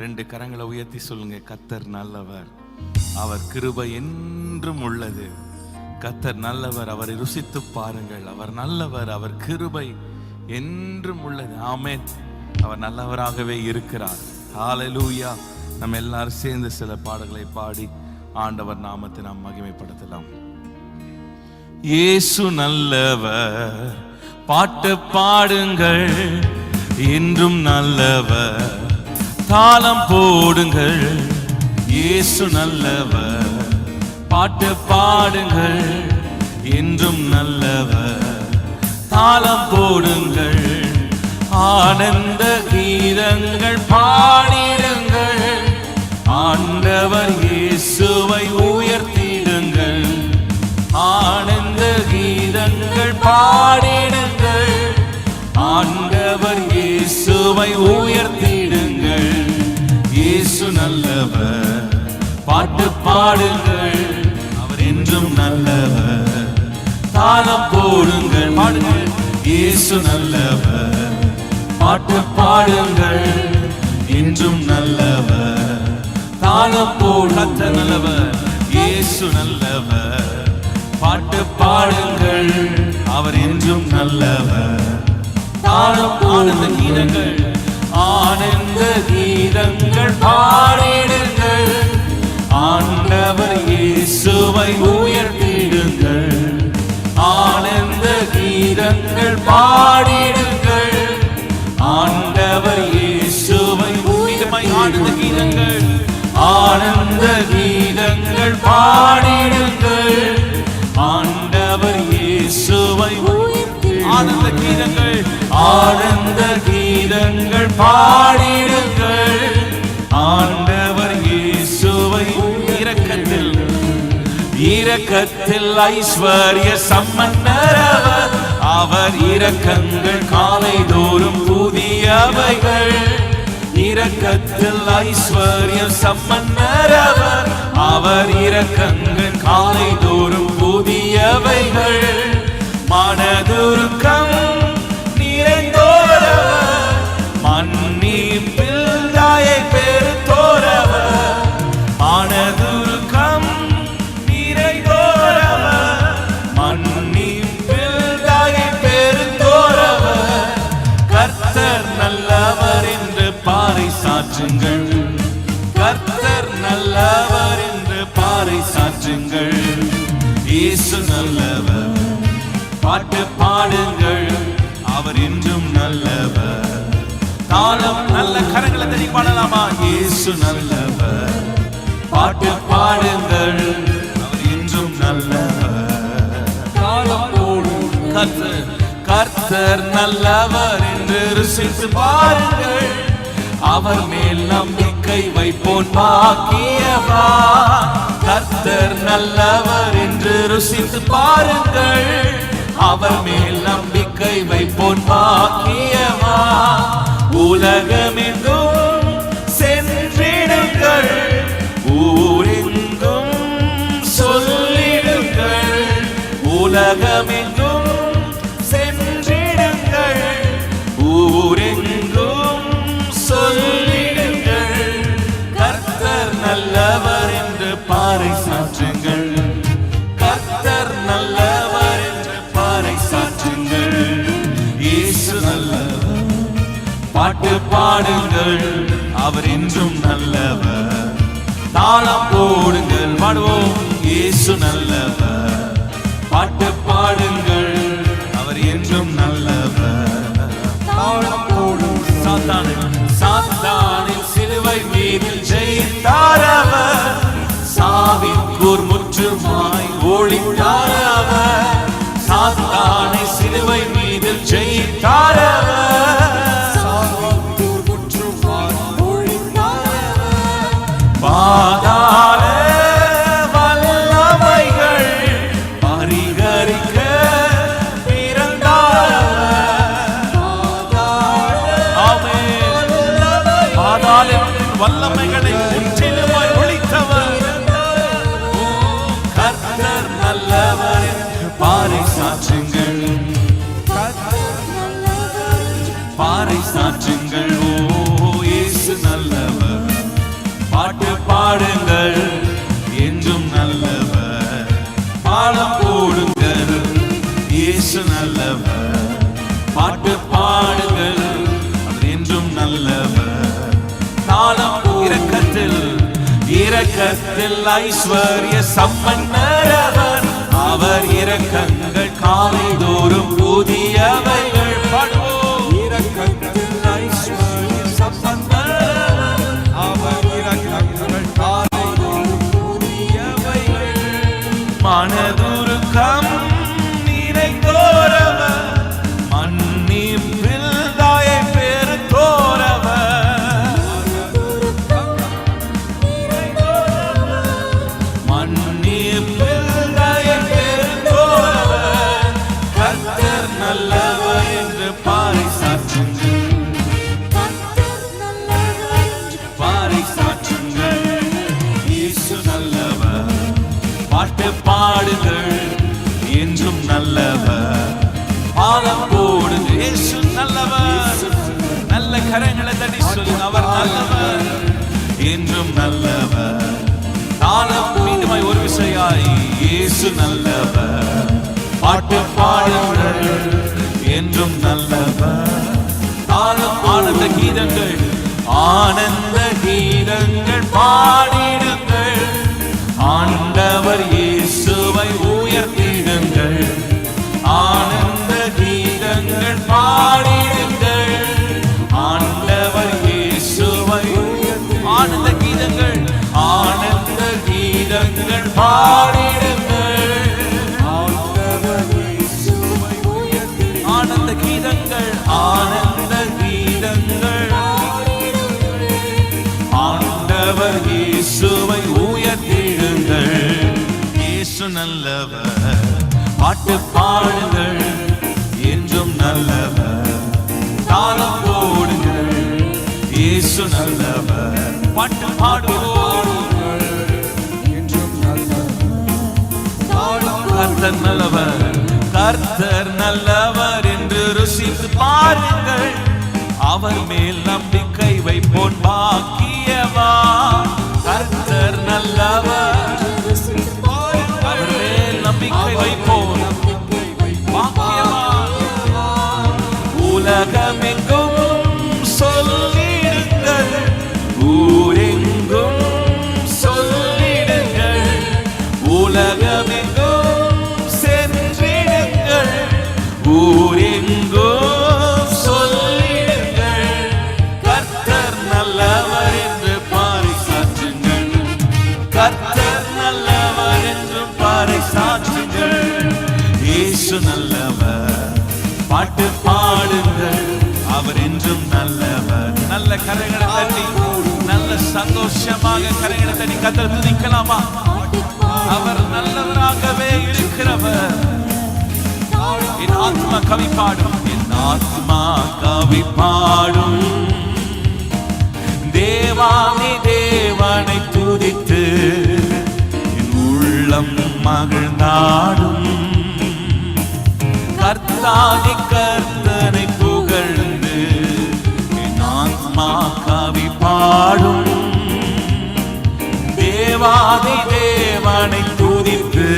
2 கரங்களை உயர்த்தி சொல்லுங்க, கர்த்தர் நல்லவர், அவர் கிருபை என்றும் உள்ளது. கர்த்தர் நல்லவர், அவரை ருசித்து பாருங்கள். அவர் நல்லவர், அவர் கிருபை என்றும் உள்ளது. ஆமென். அவர் நல்லவராகவே இருக்கிறார். ஹல்லேலூயா. நம்ம எல்லாரும் சேர்ந்து சில பாடல்களை பாடி ஆண்டவர் நாமத்தை நாம் மகிமைப்படுத்தலாம். இயேசு நல்லவர், பாட்டு பாடுங்கள், என்றும் நல்லவர், தாளம் போடுங்கள். இயேசு நல்லவர், பாட்டு பாடுங்கள், என்றும் நல்லவர், தாளம் போடுங்கள். ஆனந்த கீதங்கள் பாடிடுங்கள், ஆண்டவர் இயேசுவை உயர்த்திடுங்கள். ஆனந்த கீதங்கள் பாடிடுங்கள், ஆண்டவர் இயேசுவை உயர்த்திடுங்கள். இயேசு நல்லவர், பாட்டு பாடுங்கள், அவர் என்றும் நல்லவர், தாளம் போடுங்கள். பாடுங்கள். இயேசு நல்லவர், பாட்டு பாடுங்கள், என்றும் நல்லவர், தாளம் போடு. கர்த்தர் நல்லவர், இயேசு நல்லவர், பாட்டு பாடுங்கள், அவர் என்றும் நல்லவர், தாளம் ஆனந்த கீதங்கள், ஆனந்த கீதங்கள் பாடிடுங்கள், ஆண்டவர் இயேசுவை உயர்த்திடுங்கள். ஆனந்த கீதங்கள் பாடிடுங்கள், ஆண்டவர் இயேசுவை உயர்மை. ஆனந்த கீதங்கள், ஆனந்த கீதங்கள் பாடிடுங்கள், ஆண்டவர் இயேசுவை. ஆனந்த கீதங்கள், ஆனந்த கீதங்கள் பாடிடுங்கள், ஆண்டவர் இயேசுவை. இரக்கத்தில் இரக்கத்தில் ஐஸ்வர்ய சம்பன்னரவர், அவர் இரக்கங்கள் காலைதோறும் புதியவைகள். இரக்கத்தில் ஐஸ்வர்ய சம்பன்னரவர், அவர் இரக்கங்கள் காலைதோறும் புதியவைகள். மனதுருக்கம் நிறைந்தோரவர், மன்னிப்பில் தாயை பெருத்தோரவர். மனதுருக்கம் நிறைந்தோரவர், மன்னிப்பில் தாயை பெருத்தோரவர். கர்த்தர் நல்லவர் என்று பாறை சாற்றுங்கள், கர்த்தர் நல்லவர் என்று பாறை சாற்றுங்கள். இயேசு நல்லவர், பாட்டு பாடுங்கள், அவர் என்றும் நல்லவர், தாளம். நல்ல கரங்களை தட்டி பாடலாமா? இயேசு நல்லவர், பாட்டு பாடுங்கள், அவர் என்றும் நல்லவர், தாளம் போடுங்கள். கர்த்தர் கர்த்தர் நல்லவர் என்று ருசித்து பாருங்கள், அவர் மேல் நம்பிக்கை வைப்போன் பாக்கியவா. கர்த்தர் நல்லவர் என்று ருசித்து பாருங்கள், அவர் மேல் நம்பிக்கை வைப்போன் பாக்கியவா. உலகமெங்கும் சென்றிடுங்கள், ஊரெங்கும் சொல்லிடுங்கள். உலகமெங்கும் சென்றிடுங்கள், ஊரெங்கும் சொல்லிடுங்கள். கர்த்தர் நல்லவர் என்று பாறை சாற்றுங்கள், கர்த்தர் நல்லவர் என்று பாறை சாற்றுங்கள். இயேசு நல்லவர், பாட்டு பாடுங்கள், அவர் என்றும் நல்லவர், தாளம் போடுங்கள். பாடுவோம். இயேசு நல்லவர், பாட்டு பாடுங்கள், அவர் என்றும் நல்லவர், தாளம் போடுங்கள். சாத்தானின் சிலுவை மீது ஜெயித்தாரவர், சாவின் கூர் முற்றுமாய் ஒளித்தாரவர். சாத்தானை சிலுவை மீது ஜெயித்தாரவர், சாவின் கூர் முற்றுமாய் ஒளித்தாரவர். பாதாள வல்லமைகள் பரிகரிக்க பிறந்தாரவர். ஆமென். பாதாளத்தின் வல்லமைகளை முற்றிலுமாய் ஒழித்தவர். கர்த்தர் நல்லவர், பாறை சாற்றுங்கள், பாறை சாற்றுங்கள். ஓ இயேசு நல்லவர், என்றும் நல்லவர். காலம் இரக்கத்தில் ஐஸ்வர்ய சம்பன்னரவர். அவர் இரக்கங்கள் காலைதோறும் புதியவைகள். பாடுவோம். இரக்கத்தில் ஐஸ்வர்ய சம்பன்னரவர். அவர் இரக்கங்கள் காலைதோறும் புதியவைகள். மனதுருக்கம் நிறைந்தோரவர். மன்னிப்பில் தாயை பெருத்தோரவர். பாடுங்கள் என்றும் நல்லவர். பாலம் போடுங்க இயேசு நல்லவர். நல்ல கரங்களை தட்டி சொல்லுங்க அவர் நல்லவர் என்றும் நல்லவர். தாளம் மீண்டுமாய் ஒரு விசையாய் இயேசு நல்லவர். பாட்டு பாடுங்கள் என்றும் நல்லவர். தாளம் ஆனந்த கீதங்கள் பாடிடுங்கள். ஆண்டவர் இயேசுவை உயர்த்திடுங்கள். ஆனந்த கீதங்கள் பாடிடுங்கள். ஆண்டவர் இயேசுவை ஆனந்த கீதங்கள் பாடிடுங்கள். ஆண்டவர் இயேசுவை ஆனந்த கீதங்கள் ஆண்டவர் இயேசுவை உயர்த்திடுங்கள். இயேசு நல்லவர். பாட்டு பாடுங்கள் என்றும் நல்லவர். தாளம் போடுங்கள் இயேசு நல்லவர். பாட்டு பாடுவோம் என்றும் நல்லவர். கர்த்தர் நல்லவர். கர்த்தர் நல்லவர் என்று ருசித்து பாருங்கள். அவர் மேல் நம்பிக்கை வைப்போன் பாக்கியவா. கர்த்தர் நல்லவர். அவர் மேல் நம்பிக்கை வைப்போன் பாக்கியவா. உலகமெங்கும் சொல்லிடுங்கள். ஊரெங்கும் சொல்லிடுங்கள். உலகமெங்கும் சென்றிடுங்கள். ஊரெங்கும் நல்லவர். பாட்டு பாடுங்கள் அவர் என்றும் நல்லவர். நல்ல கரங்களை தட்டி நல்ல சந்தோஷமாக கரங்களை தட்டி கர்த்தரை துதிக்கலாமா? அவர் நல்லவராகவே இருக்கிறவர். என் ஆத்மா கவி பாடும். என் ஆத்மா கவி பாடும். தேவாதி தேவனை துதித்து என் உள்ளம் மகிழ்ந்தாடும். கர்த்தாதி கர்த்தனை புகழ்ந்து என் ஆத்மா கவி பாடும். தேவாதி தேவனை துதித்து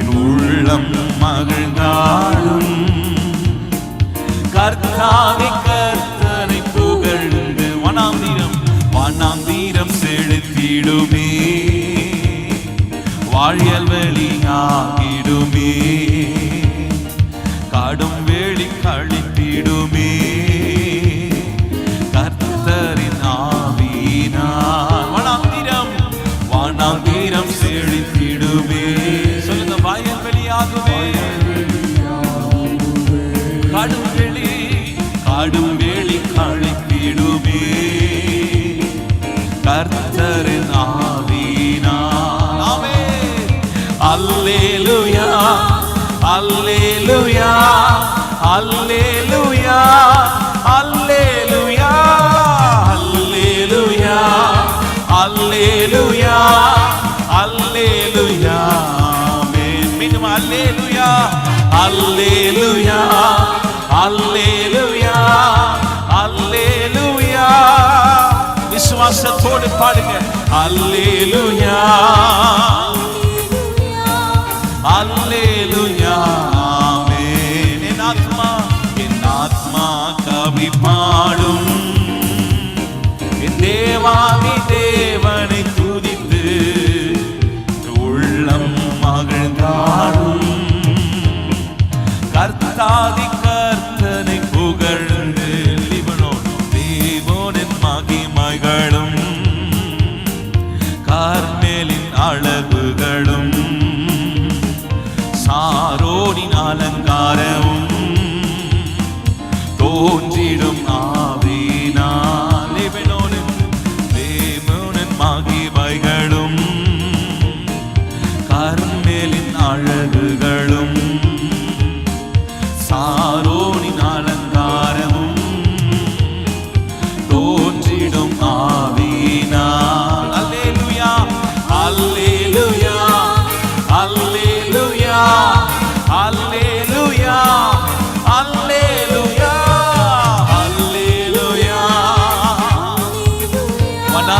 என் உள்ளம் மகிழ்ந்தாடும். கர்த்தாதி கர்த்தனை புகழ்ந்து வனாந்தீரம் செழித்திடுமே. வாழியல் வெளியாகிடுமே. காடும் வேலி கழித்திடுமே. கர்த்தரின் ஆவியினால் வனாந்தீரம் செழித்திடுமே. சொல்லுங்க வாயல் வெளியாகுமே. காடும் வேலி கழித்திடுமே. கர்த்தரின் ஆவியினால். ஆமென். அல்லேலூயா அல்லேலூயா அல்லேலூயா அல்லேலூயா அல்லேலூயா அல்லேலூயா அல்லேலூயா. ஆமென். மீண்டும் அல்லேலூயா அல்லேலூயா அல்லேலூயா அல்லேலூயா. விசுவாசத்தோடு பாடுங்க. அல்லேலூயா அல்லேலூயா. ஆமென். என் ஆத்மா கவி பாடும்.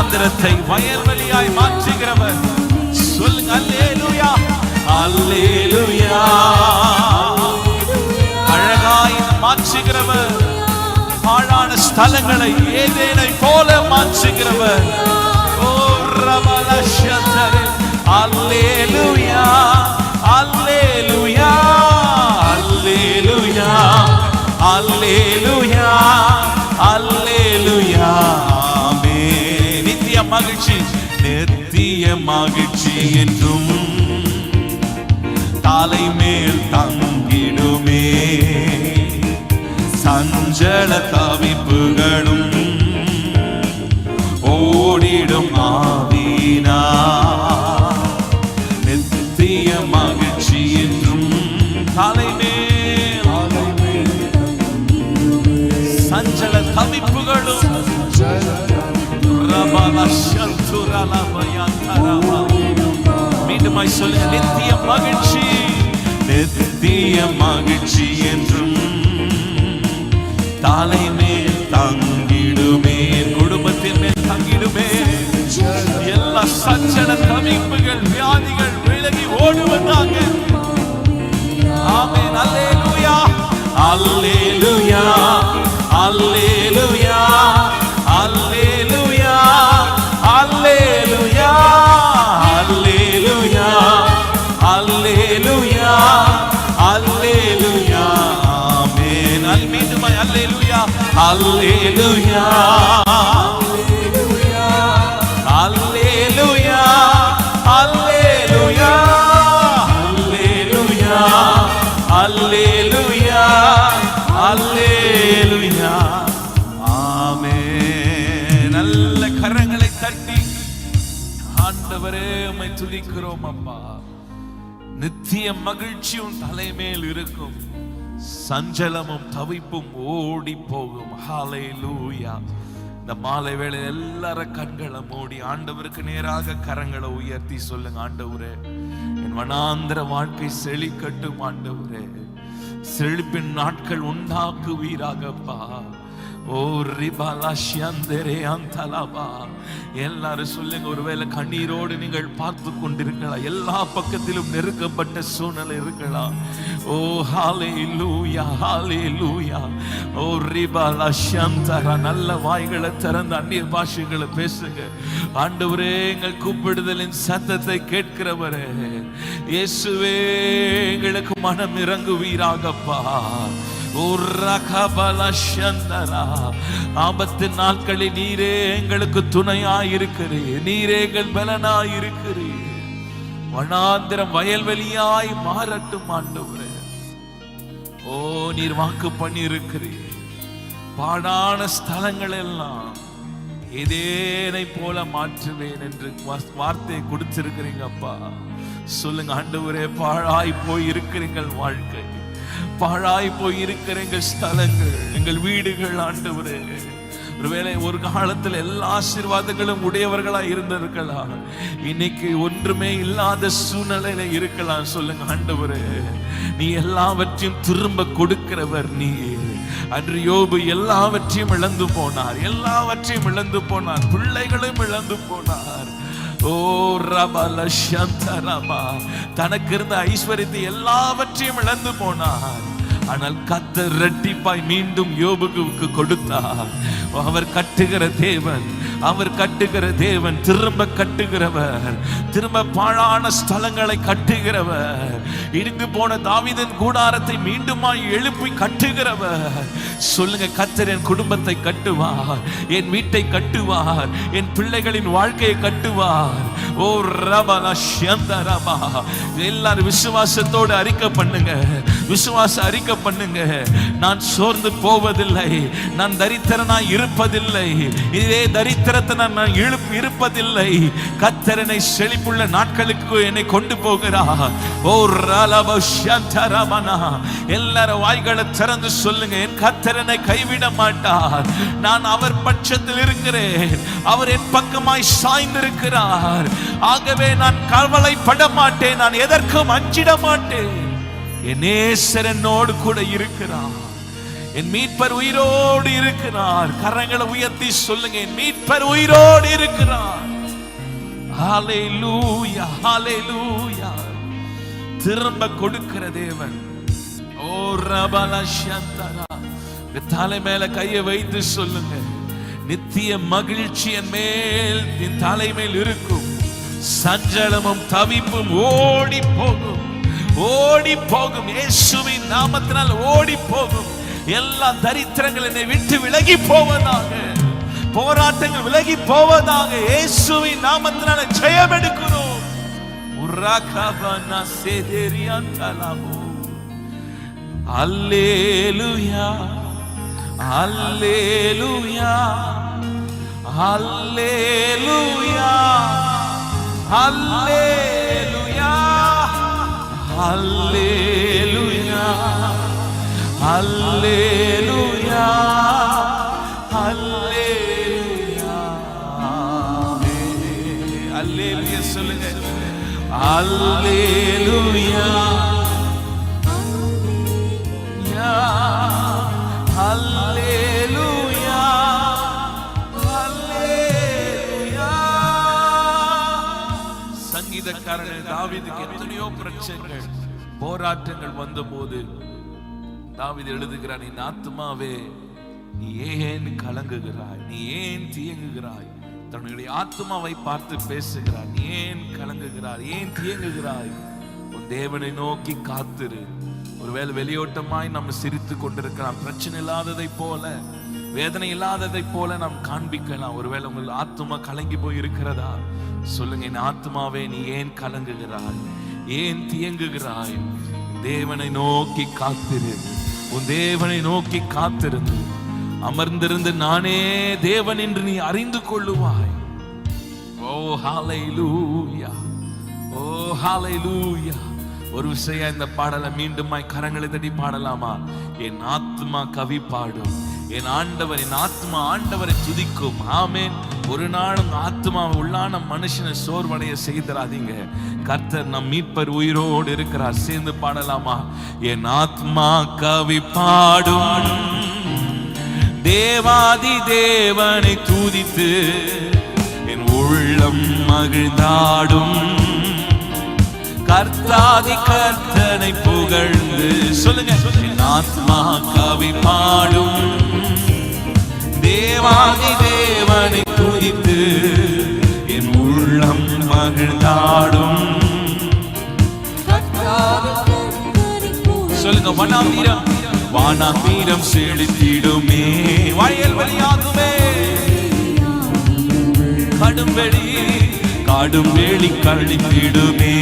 வனாந்திரத்தை வயல்வெளியாய் மாற்றுகிறவர். சொல்லுங்க அல்லேலூயா, அல்லேலூயா. அழகாய் மாற்றுகிறவர், பாழான ஸ்தலங்களை ஏதேனை போல மாற்றுகிறவர். ஓ ரபலஷதரே, அல்லேலூயா, அல்லேலூயா, அல்லேலூயா, அல்லேலூயா, அல்லேலூயா. ஆமென். நித்திய மகிழ்ச்சி, நித்திய மகிழ்ச்சி என்றும் தலை மேல் தங்கிடுமே. சஞ்சல தவிப்புகளும் ஓடிடும் ஆவினா. நித்திய மகிழ்ச்சி என்றும் தலை மேல் சஞ்சல தவிப்புகளும் மீண்டுமாய் சொல்லுங்க, நித்திய மகிழ்ச்சி, நித்திய மகிழ்ச்சி என்றும் தலை மேல் தங்கிடுமே. குடும்பத்தின் மேல் தங்கிடுமே. எல்லா சஞ்சல தவிப்புகள் வியாதிகள் விலகி ஓடுவதாக. ஆமென். அல்லேலூயா, அல்லேலூயா, அல்லேலூயா, அல்லேலூயா, அல்லேலூயா, அல்லேலூயா, அல்லேலூயா, அல்லேலூயா. ஆமென். மீண்டுமாய் அல்லேலூயா, அல்லேலூயா, அல்லேலூயா, அல்லேலூயா, அல்லேலூயா, அல்லேலூயா, அல்லேலூயா. ஆமென். நல்ல கரங்களை தட்டி ஆண்டவரே உம்மை துதிக்கிறோம் அப்பா. நித்திய மகிழ்ச்சியும் தலைமேல் இருக்கும், சஞ்சலமும் தவிப்பும் ஓடி போகும். ஹல்லேலூயா. இந்த மாலை வேளை எல்லாரும் கண்களை மூடி ஆண்டவருக்கு நேராக கரங்களை உயர்த்தி சொல்லுங்க, ஆண்டவரே என் வனாந்திர வாழ்க்கை செழிக்கட்டும். ஆண்டவரே செழிப்பின் நாட்கள் உண்டாக்குவீராகப்பா. ஓ ரிபாலா ஷியந்தரே அந்தலபா. எல்லாரும் சொல்லுங்க, ஒருவேளை கண்ணீரோடு நீங்கள் பார்த்து கொண்டிருக்கலாம், எல்லா பக்கத்திலும் நெருக்கப்பட்ட சூழ்நிலை இருக்கலாம். ஓ ஹல்லேலூயா, ஹல்லேலூயா. ஓ ரிபாலா ஷியந்தரா. நல்ல வாய்களை திறந்து அந்நிய பாஷைகளை பேசுங்க. ஆண்டவரே எங்கள் கூப்பிடுதலின் சத்தத்தை கேட்கிறவரே இயேசுவே, எங்களுக்கு மனம் இறங்குவீராகப்பா. ஆபத்து நாட்களில் நீரே எங்களுக்கு துணையாயிருக்கிறீர், நீரே எங்கள் பலனாயிருக்கிறீர். வனாந்திரம் வயல்வெளியாய் மாறட்டும் ஆண்டவரே. ஓ நீர் வாக்கு பண்ணி இருக்கிறீர், பாடான ஸ்தலங்கள் எல்லாம் ஏதேனை போல மாற்றுவேன் என்று வார்த்தையை கொடுத்திருக்கிறீங்க அப்பா. சொல்லுங்க ஆண்டவரே, பாழாய் போய் இருக்கிறீங்கள் வாழ்க்கை, பாழாய் போய் இருக்கிற எங்கள் ஸ்தலங்கள், எங்கள் வீடுகள் ஆண்டவரே. ஒருவேளை ஒரு காலத்தில் எல்லா ஆசீர்வாதங்களும் உடையவர்களா இருந்திருக்கலாம், இன்னைக்கு ஒன்றுமே இல்லாத சூழ்நிலையில இருக்கலாம். சொல்லுங்க ஆண்டவரே, நீ எல்லாவற்றையும் திரும்ப கொடுக்கிறவர். நீ அன்று யோபு எல்லாவற்றையும் இழந்து போனார், எல்லாவற்றையும் இழந்து போனார், பிள்ளைகளும் இழந்து போனார். ஓ ரபல சந்தரபா. தனக்கு இருந்த ஐஸ்வர்யத்தை எல்லாவற்றையும் இழந்து போனார். ஆனால் கர்த்தர் இரட்டிப்பாய் மீண்டும் யோபுக்கு கொடுத்தார். அவர் கட்டுகிற தேவன், அவர் கட்டுகிற தேவன், திரும்ப கட்டுகிறவர், திரும்ப பாழான ஸ்தலங்களை கட்டுகிறவர், இடிந்து போன தாவீதின் கூடாரத்தை மீண்டுமாய் எழுப்பி கட்டுகிறவர். சொல்லுங்க, கர்த்தர் என் குடும்பத்தை கட்டுவார், என் வீட்டை கட்டுவார், என் பிள்ளைகளின் வாழ்க்கையை கட்டுவார். ஓ ரபல ஷந்தரபா. எல்லாரும் விசுவாசத்தோடு அறிக்கை பண்ணுங்க, விசுவாச அறிக்கை பண்ணுங்க. நான் சோர்ந்து போவதில்லை, நான் தரித்திரனாய் இருப்பதில்லை, இதே தரித்திரத்தை நான் இருப்பதில்லை. கர்த்தரனை செழிப்புள்ள நாட்களுக்கு என்னை கொண்டு போகிறார். ஓ ரலப ஷந்தரபனா. எல்லாரும் வாய்களை திறந்து சொல்லுங்க, என் கர்த்தரனை கைவிட மாட்டார். நான் அவர் பட்சத்தில் இருக்கிறேன், அவர் என் பக்கமாய் சாய்ந்திருக்கிறார். ஆகவே நான் கவலைப்பட மாட்டேன், நான் எதற்கும் அஞ்சிட மாட்டேன். என் நேசர் என்னோடு கூட இருக்கிறார். என் மீட்பர் உயிரோடு இருக்கிறார். கரங்களை உயர்த்தி சொல்லுங்க, என் மீட்பர் உயிரோடு இருக்கிறார். ஹல்லேலூயா, ஹல்லேலூயா. திரும்ப கொடுக்கிற தேவன். ஓ ரபலஷந்தரா. தலை மேல கையை வைத்து சொல்லுங்க, நித்திய மகிழ்ச்சி என் மேல், என் தலை மேல் இருக்கும். சஞ்சலமும் தவிப்பும் ஓடி போகும், ஓடி போகும். இயேசுவின் நாமத்தினால் ஓடி போகும். எல்லா தரித்திரங்கள் என்னை விட்டு விலகி போவதாக, போராட்டங்கள் விலகி போவதாக. இயேசுவின் நாமத்தினால ஜெயம் எடுக்கிறோம். உராகபனா சேதேரியாந்தலாமோ. அல்லேலூயா, அல்லேலூயா, அல்லேலூயா, அல்லேலூயா, அல்லேலூயா, அல்லேலூயா, அல்லேலூயா. அல்லேலூயா சொல்லுங்க. அல்லேலூயா, அல்லேலூயா, அல்லேலூயா. சங்கீதக்காரன் தாவீதுக்கு எத்தனையோ பிரச்சனைகள், போராட்டங்கள் வந்தபோது தாவீது எழுதுகிறான், என் ஆத்துமாவே நீ ஏன் கலங்குகிறாய், நீ ஏன் தியங்குகிறாய். தன்னுடைய ஆத்துமாவை பார்த்து பேசுகிறார். நீ ஏன் கலங்குகிறாய், ஏன் தியங்குகிறாய்? உன் தேவனை நோக்கி காத்திரு. ஒருவேளை வெளியோட்டமாய் நம்ம சிரித்து கொண்டிருக்கலாம். பிரச்சனை இல்லாததை போல, வேதனை இல்லாததை போல நாம் காண்பிக்கலாம். ஒருவேளை உங்கள் ஆத்துமா கலங்கி போய் இருக்கிறதா? சொல்லுங்க, என் ஆத்துமாவே நீ ஏன் கலங்குகிறாய், ஏன் தியங்குகிறாய்? தேவனை நோக்கி காத்திரு. உன் தேவனை நோக்கி காத்திருந்து அமர்ந்திருந்து நானே தேவன் என்று நீ அறிந்து கொள்ளுவாய். ஓ ஹல்லேலூயா, ஓ ஹல்லேலூயா. ஒரு விஷயம், இந்த பாடலை மீண்டுமாய் கரங்களை தட்டி பாடலாமா? என் ஆத்மா கவி பாடும், என் ஆண்டவர், என் ஆத்மா ஆண்டவரை துதிக்கும். ஆமென். ஒரு நாளும் ஆத்மா உள்ளான மனுஷனை சோர்வடைய செய்திராதீங்க. கர்த்தர் நம் மீட்பர் உயிரோடு இருக்கிறார். சேர்ந்து பாடலாமா? என் ஆத்மா கவி பாடும், தேவாதி தேவனை துதித்து என் உள்ளம் மகிழ்ந்தாடும். கர்த்தாதி கர்த்தனை புகழ்ந்து சொல்லுங்க, என் ஆத்மா கவி பாடும், தேவாதி தேவனை துதித்து என் உள்ளம் மகிழ்ந்தாடும். சொல்லுங்க, வனாந்தீரம், வானாந்தீரம் செழித்திடுமே, வயல்வெளியாகுமே. கடும்வெளி, காடும்வெளி கழித்திடுமே.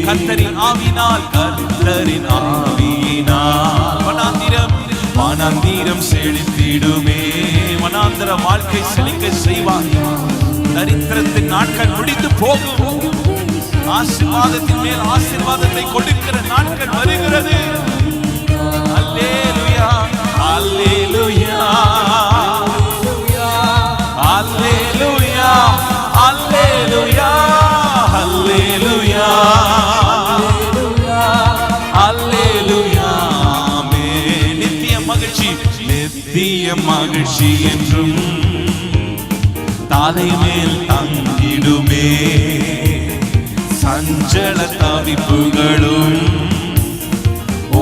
கர்த்தரின் ஆவியினால், கர்த்தரின் ஆவியினால். வனாந்தீரம், வானாந்தீரம் செழித்திடுமே. வனாந்தர வாழ்க்கை செழிக்க செய்வார். தரித்திரத்தின் நாட்கள் முடிந்து போகும். ஆசீர்வாதத்தின் மேல் ஆசீர்வாதத்தை கொடுக்கிற நாட்கள் வருகிறது. அல்லேலூயா, அல்லேலூயா, அல்லேலூயா, அல்லேலூயா, அல்லேலூயா, அல்லேலூயா. நித்திய மகிழ்ச்சி, நித்திய மகிழ்ச்சி என்றும் தலைமேல் தங்கிடுமே. சஞ்சல தவிப்புகளும்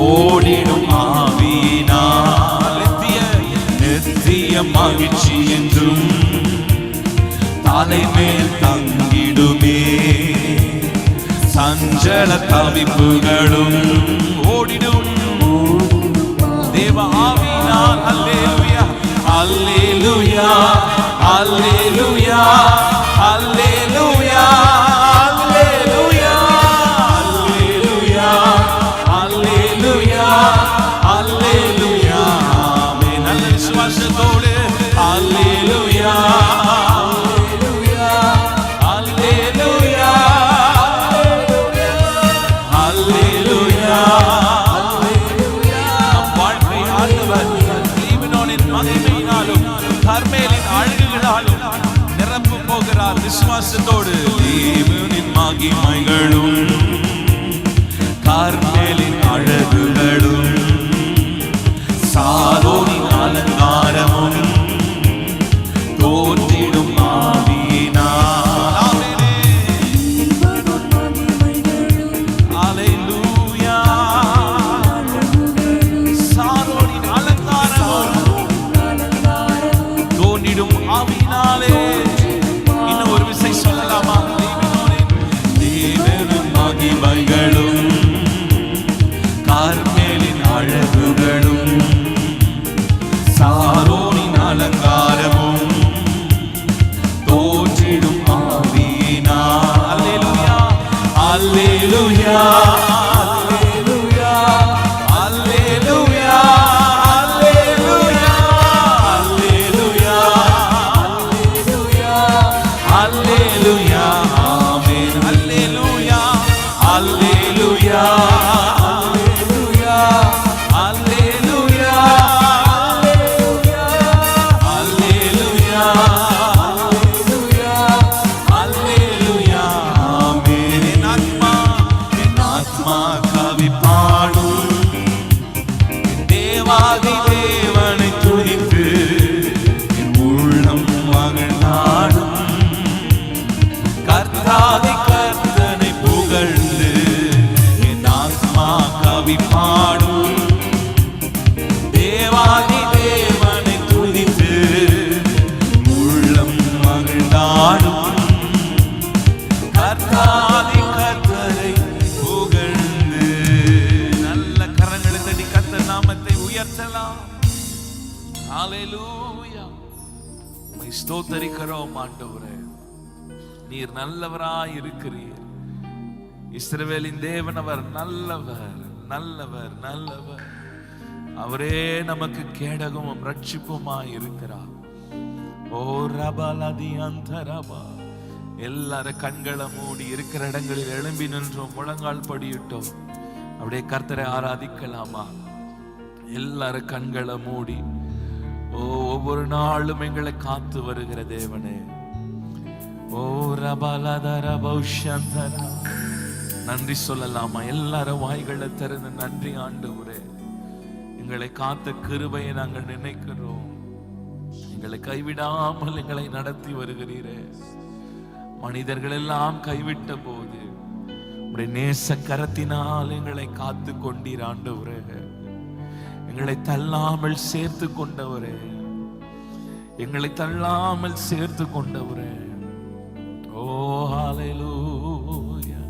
ஓடிடும் ஆவியினால். நித்திய மகிழ்ச்சி என்றும் தலைமேல் தங்கிடுமே. சஞ்சல தவிப்புகளும் ஓடிடும் தேவ ஆவியினால். அல்லேலூயா, அல்லேலூயா, அல்லேலூயா, அல்லேலூயா, அல்லேலூயா, அல்லேலூயா, அல்லேலூயா, அல்லேலூயா. நல்ல விசுவாசத்தோடு அல்லேலூயா, அல்லேலூயா, அல்லேலூயா. நம் வாழ்க்கை ஆண்டவர் லீபனோனின் மகிமையினாலும் கர்மேலின் அழகுகளாலும் நிரப்ப போகிறார். விசுவாசத்தோடு லீபனோனின் மகிமைகளும் கர்மேலின் அழகுகளும் சாரோனின் ஆவியினாலே. இன்னும் ஒரு விசை சொல்லலாமா? தேவனின் மகிமைகளும் கார்மேலின் அழகுகளும் சாரோனின் அலங்காரமும் தோன்றிடும் ஆவியினால். அல்லேலூயா, அல்லேலூயா, அல்லேலூயா, அல்லேலூயா, அல்லேலூயா, அல்லேலூயா, அல்லேலூயா, ஆமென். அல்லேலூயா, அல்லேலூயா, அல்லேலூயா, அல்லேலூயா, அல்லேலூயா, அல்லேலூயா, ஆமென். என் ஆத்மா கவி பாடும், தேவாதி தேவனை துதித்து என் உள்ளம் மகிழ்ந்தாடும். கர்த்தாதி கர்த்தனை புகழ்ந்து என் ஆத்மா கவி பாடும், தேவாதி தேவனை துதித்து உள்ளம் மகிழ்ந்தாடும். கர்த்தாதி கர்த்தரை புகழ்ந்து. நல்ல கரங்களை தட்டி கர்த்தர் நாமத்தை உயர்த்தலாம். ஹல்லேலூயா. உம்மை ஸ்தோத்திரிக்கிறோம் ஆண்டவரே, நீர் நல்லவராய் இருக்கிறீர். இஸ்ரவேலின் தேவன் அவர் நல்லவர், நல்லவர், நல்லவர். அவரே நமக்கு கேடகமும் ரட்சிப்புமாய் இருக்கிறார். ஓ ரபலதி அந்தரபா. எல்லாரும் கண்களை மூடி இருக்கிற இடங்களில் எழும்பி நின்றோம், முழங்கால் படியிட்டோம். அப்படியே கர்த்தரை ஆராதிக்கலாமா? எல்லாரும் கண்களை மூடி. ஓ, ஒவ்வொரு நாளும் எங்களை காத்து வருகிற தேவனே, ஓ ரபலதர பௌஷந்தரா, நன்றி சொல்லலாமா? எல்லாரும் வாய்களை திறந்து நன்றி ஆண்டவரே, எங்களை காத்த கிருபையை நாங்கள் நினைக்கிறோம். எங்களை கைவிடாமல் எங்களை நடத்தி வருகிறீரே. மனிதர்கள் எல்லாம் கைவிட்ட போது உம்முடைய நேச கரத்தினால் எங்களை காத்து கொண்டீர் ஆண்டவரே. எங்களை தள்ளாமல் சேர்த்து கொண்டவரே, எங்களை தள்ளாமல் சேர்த்து கொண்டவரே. ஓ ஹல்லேலூயா,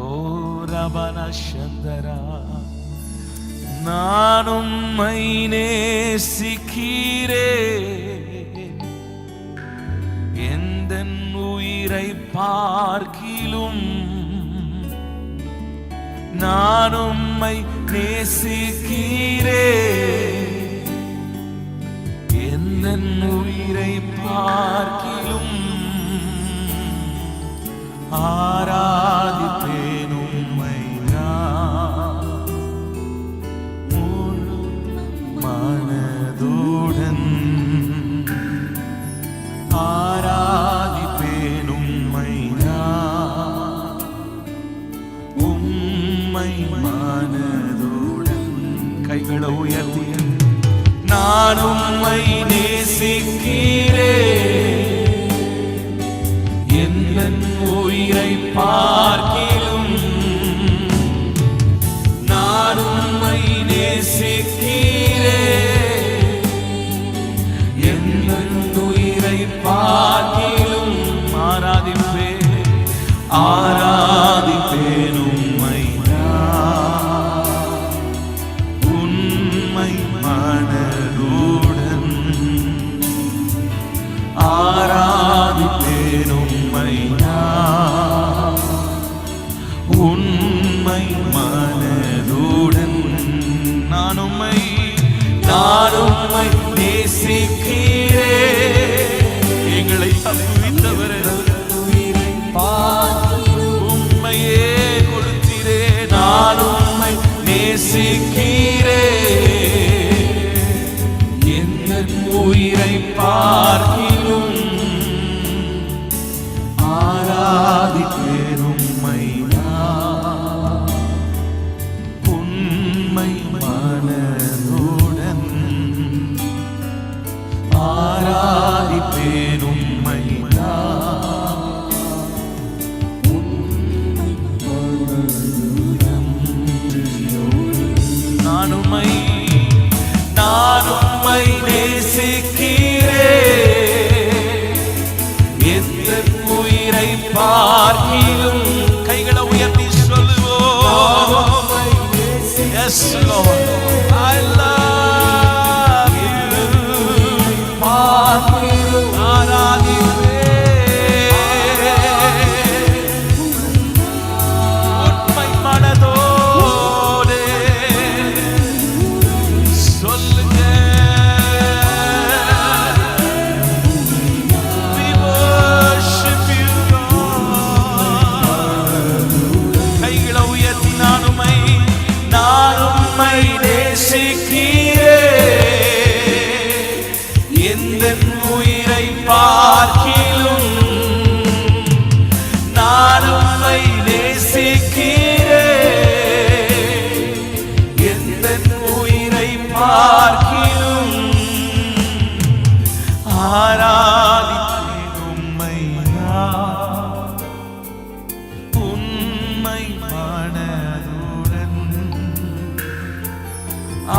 ஓ ரபனா சந்தரா. நான் உம்மை நேசிக்கிறேன், எந்தன் உயிரை பார்க்கிலும் நான் உம்மை நேசிக்கிறேன், எந்தன் உயிரை பார்க்கிலும் ஆராதிப்பேன் உம்மை நான் முழு மனதுடன். ஆராதிப்பேன் உம்மை நான் உம்மை மனதுடன். கைகளை உயர்த்தி நான் உம்மை நேசிக்கிறேன், எந்தன் உயிரை பார்க்கிலும் நான் உம்மை நேசிக்கிறேன், எந்தன் உயிரை பார்க்கிலும் ஆராதிப்பேன், ஆராதிப்பேன் உம்மை நான் உம்மை மனதுடன். ஆராதிப்பேன் உம்மை நான் உம்மை மனதுடன். நான் உம்மை நேசிக்கிறேன், எங்களை தப்புவித்தவரே, உம்மையே கொடுத்தீரே. நான் உம்மை நேசிக்கிறேன், எந்த உயிரை பார்க்கிலும் ஆராதிப்பேன் உயிரை பார்க்கிலும் நான் உம்மை நேசிக்கிறேன். எந்த உயிரை பார்க்கிலும் ஆராதிப்பேன் உம்மை நான் உண்மை மனதுடன்.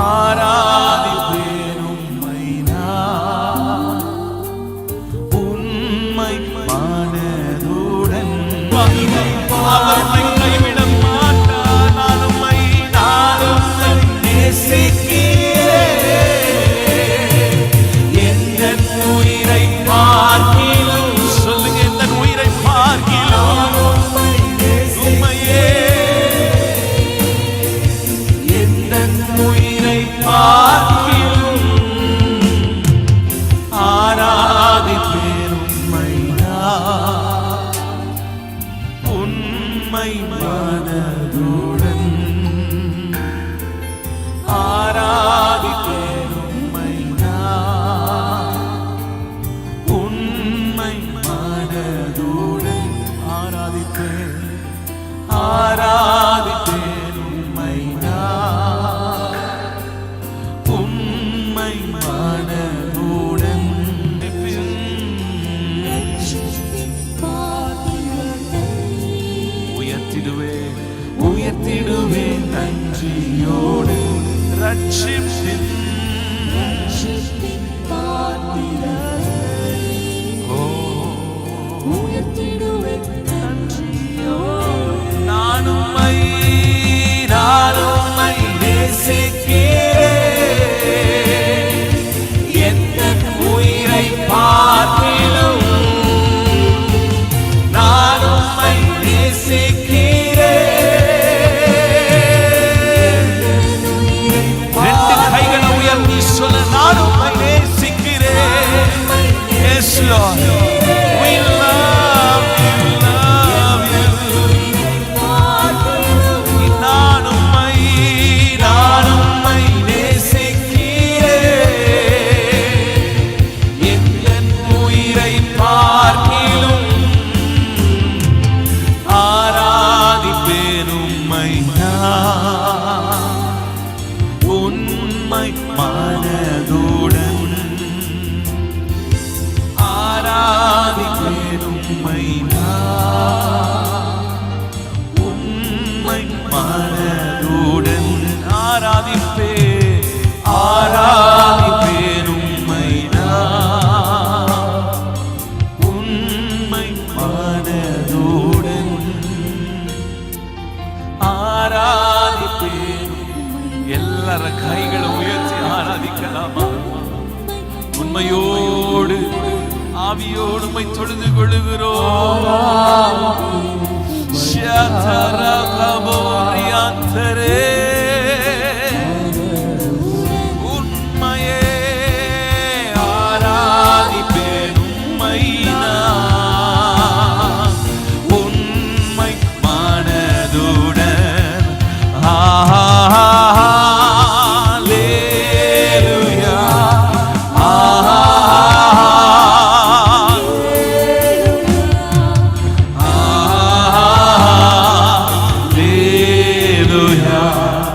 ஆராதிப்பேன் உம்மை நான் உண்மை மனதுடன். அவர் கைவிட மாட்டார். நான் உம்மை நேசிக்கிறேன். எந்த உயிரை பார்க்கிலும் சொல்லுங்க, எந்த உயிரை பார்க்கிலும் உம்மையே. எந்த உயிரை பார்க்கிலும் ஆராதிப்பேன் உம்மை நான் உண்மை மனதுடன். ஆராதிப்பேன் உம்மை நான் உண்மை மனதுடன். ஆராதிப்பேன் ஆராதிப்பேன் உம்மை நான் உண்மை மனதுடன். உயர்த்திடுவேன் உயர்த்திடுவேன் நன்றியோடு. ரட்சிப்பின் நான் உம்மை நேசிக்கிறேன். எந்த உயிரை பார்க்கிலும் நான் உம்மை நேசிக்கிறேன். ரெண்டு கைகளை உயர்த்தி சொல்ல, நான் உம்மை நேசிக்கிறேன். Yes, Lord. We love you, love you. நான் உம்மை நேசிக்கிறேன். எந்த உயிரை பார்க்கிலும் ஆராதிப்பேன் உம்மை நான் உண்மை மனதுடன். ஆராதிப்பேன் உம்மை நான் உண்மை மனதுடன். ஆராதிப்பேன் ஆராதிப்பேன் உம்மை நான் உண்மை மனதுடன். ஆராதிப்பேன். எல்லார கைகளை உயர்த்தி ஆராதிக்கலாமா? உண்மையோடு ஆவியோடு உம்மை தொழுது கொள்ளுகிறோம். உண்மையே ஆராதிப்பேன் உம்மை நான் உண்மை மனதுடன். ஹல்லேலூயா hallelujah.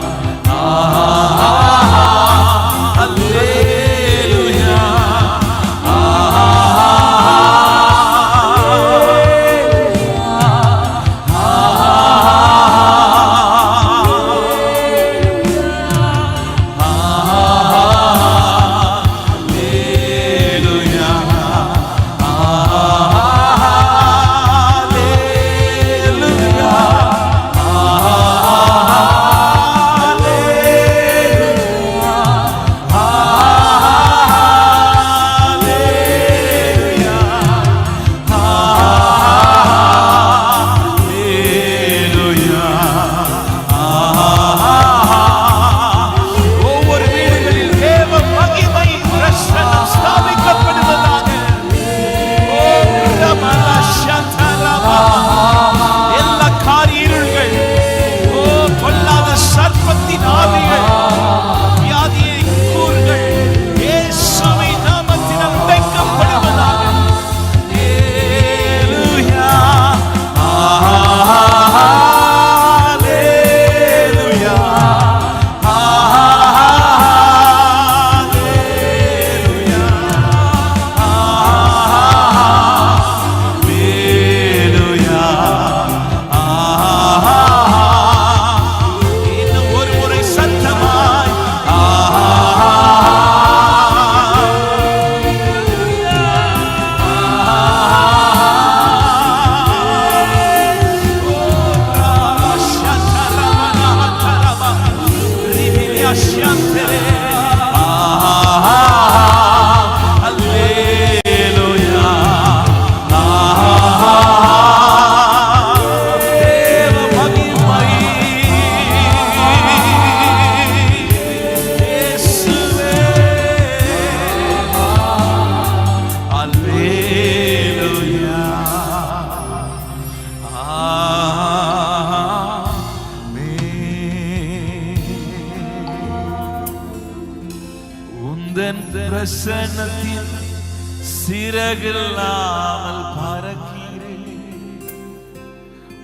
சிறகில்லாமல் பறக்கிறேன்.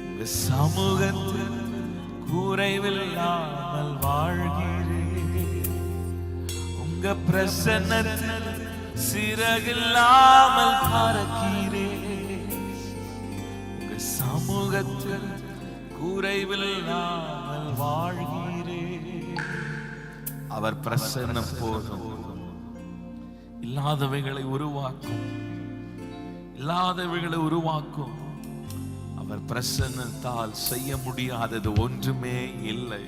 உங்க சமூகத்தில் குறைவில்லாமல் வாழ்கிறேன். உங்க பிரசன்னத்தில் சிறகில்லாமல் பறக்கிறேன். உங்க சமூகத்தில் குறைவில்லாமல் வாழ்கிறேன். அவர் பிரசன்னம் போதும். இல்லாதவைகளை உருவாக்கும், இல்லாதவைகளை உருவாக்கும். அவர் பிரசன்னத்தால் செய்ய முடியாதது ஒன்றுமே இல்லை.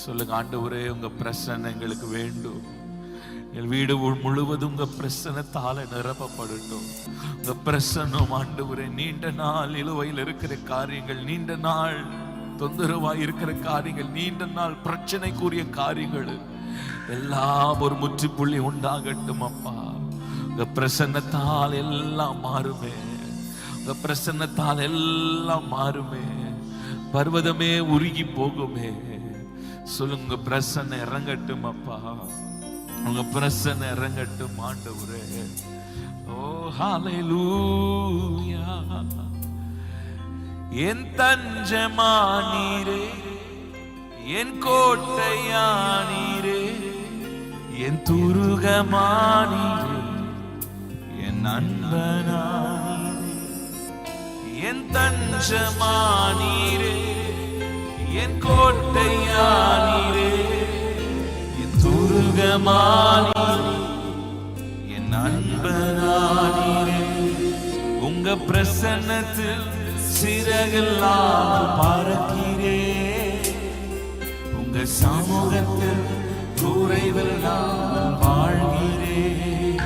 சொல்லுங்க, ஆண்டவரே உங்க பிரசன்னம் எங்களுக்கு வேண்டும். எங்கள் வீடு முழுவதும் உங்க பிரசன்னத்தால நிரப்பப்படட்டும். உங்க பிரசன்னம் ஆண்டவரே, நீண்ட நாள் இழுவையில் இருக்கிற காரியங்கள், நீண்ட நாள் தொந்தரவாய் இருக்கிற காரியங்கள், நீண்ட நாள் பிரச்சனைக்குரிய காரியங்கள் எல்லாம் ஒரு முற்றுப்புள்ளி உண்டாகட்டும் அப்பா. உங்க பிரசன்னத்தால் எல்லாம் மாறுமே. உங்க பிரசன்னத்தால் எல்லாம் மாறுமே. பர்வதமே உருகி போகுமே. சொல்லுங்க, பிரசன்ன இறங்கட்டும் அப்பா. உங்க பிரசன்ன இறங்கட்டும் ஆண்டவரே. ஓ ஹல்லேலூயா. என் தஞ்சமானீரே, என் கோட்டையானீரே, என் துருகமானீரே, என் அன்பனானீரே. என் தஞ்சமானீரே, என் கோட்டையானீரே, என் துருகமானீரே, என் அன்பனானீரே. உங்க பிரசன்னத்தில் சிறகில்லாமல் பறக்கிறேன். உங்க சமூகத்தில் குறைவில்லாமல் வாழ்கிறேன்.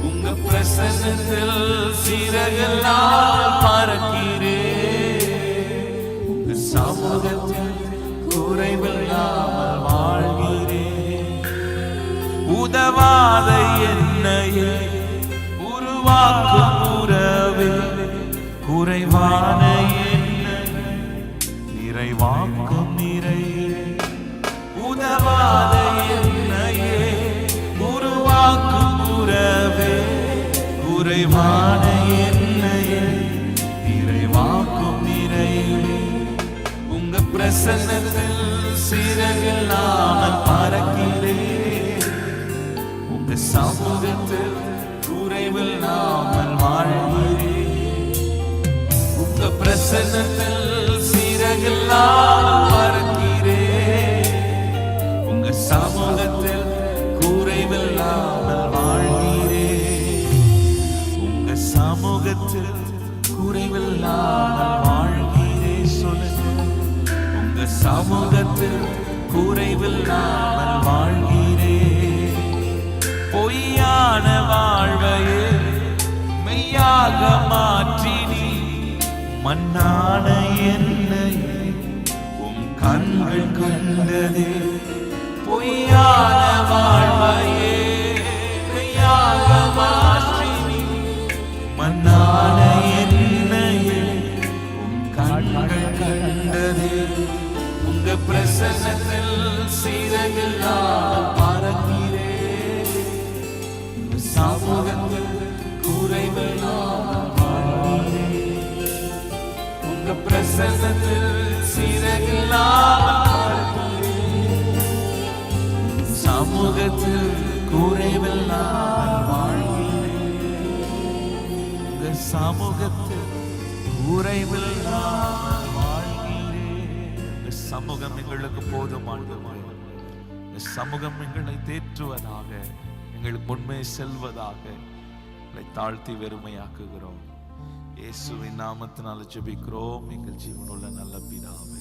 உங்க பிரசன்னத்தில் சிறகில்லாமல் பறக்கிறேன். உங்க சமூகத்தில் குறைவில்லாமல் வாழ்கிறேன். உதவாத என்னையே உருவாக்கும் உறவே, குறைவான என்னை நிறைவாக்கும் நிறைவே. உதவாத என்னையே உருவாக்கும் உறவே, குறைவான என்னையே நிறைவாக்கும் நிறைவே. உங்க பிரசன்னத்தில் சிறகில்லாமல் பறக்கிறேன். உங்க சமூகத்தில் குறைவில்லாமல் வாழ்கிறேன். உங்க பிரசன்னத்தில் சிறகில்லாமல் பறக்கிறேன். உங்க சமூகத்தில் குறைவில்லாமல் வாழ்கிறேன். உங்க சமூகத்தில் குறைவில்லாமல் வாழ்கிறேன். சொல்லுங்க, உங்க சமூகத்தில் குறைவில்லாமல் வாழ்கிறேன். பொய்யான வாழ்வையே மெய்யாக மாற்றினி, மண்ணான என்னையே உம் கண்கள் கண்டதே. பொய்யான வாழ்வையே மெய்யாக மாற்றினி, மண்ணான என்னையே உம் கண்கள் கண்டதே. உங்க பிரசன்னத்தில் சிறகில்லாமல் பறக்கிறேன். உங்க சமூகத்தில் குறைவில்லாமல் வாழ்கிறேன். உங்க பிரசன்னத்தில் சிறகில்லாமல் பறக்கிறேன். சமூகத்தில் குறைவில்லாமல் வாழ்கிறேன். உங்க சமூகத்தில் குறைவில்லாமல் வாழ்கிறேன். உங்க சமூகம் எங்களுக்கு போதுமானது. உங்க சமூகம் எங்களை தேற்றுவதாக, எங்களுக்கு முன்னே செல்வதாக எங்களை தாழ்த்தி வெறுமையாக்குகிறோம். இயேசுவின் நாமத்தினால ஜெபிக்கிறோம் எங்கள் ஜீவனுள்ள நல்ல பிதாவே.